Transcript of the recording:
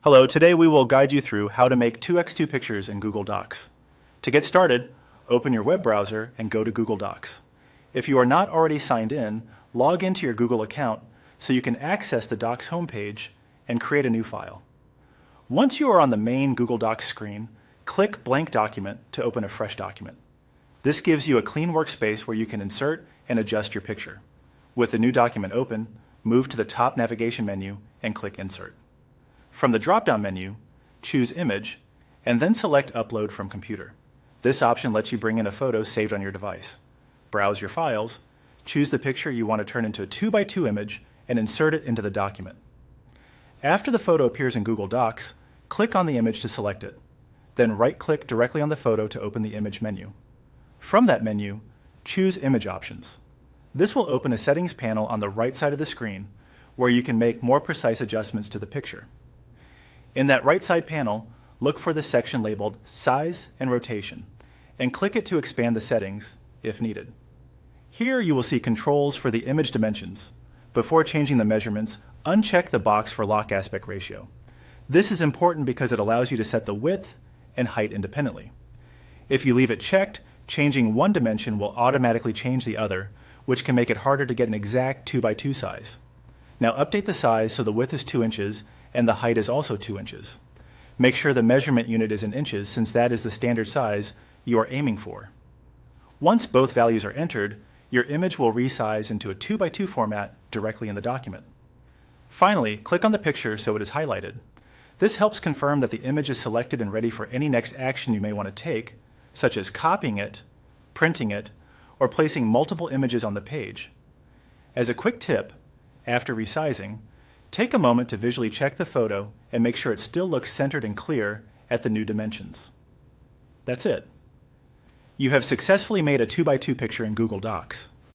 Hello, today we will guide you through how to make 2x2 pictures in Google Docs. To get started, open your web browser and go to Google Docs. If you are not already signed in, log into your Google account so you can access the Docs homepage and create a new file. Once you are on the main Google Docs screen, click Blank Document to open a fresh document. This gives you a clean workspace where you can insert and adjust your picture. With the new document open, move to the top navigation menu and click Insert. From the drop-down menu, choose Image, and then select Upload from Computer. This option lets you bring in a photo saved on your device. Browse your files, choose the picture you want to turn into a 2x2 image, and insert it into the document. After the photo appears in Google Docs, click on the image to select it. Then right-click directly on the photo to open the Image menu. From that menu, choose Image Options. This will open a settings panel on the right side of the screen where you can make more precise adjustments to the picture. In that right side panel, look for the section labeled Size and Rotation, and click it to expand the settings if needed. Here you will see controls for the image dimensions. Before changing the measurements, uncheck the box for lock aspect ratio. This is important because it allows you to set the width and height independently. If you leave it checked, changing one dimension will automatically change the other, which can make it harder to get an exact 2x2 size. Now update the size so the width is 2 inches and the height is also 2 inches. Make sure the measurement unit is in inches since that is the standard size you are aiming for. Once both values are entered, your image will resize into a 2x2 format directly in the document. Finally, click on the picture so it is highlighted. This helps confirm that the image is selected and ready for any next action you may want to take, such as copying it, printing it, or placing multiple images on the page. As a quick tip, after resizing, take a moment to visually check the photo and make sure it still looks centered and clear at the new dimensions. That's it. You have successfully made a 2x2 picture in Google Docs.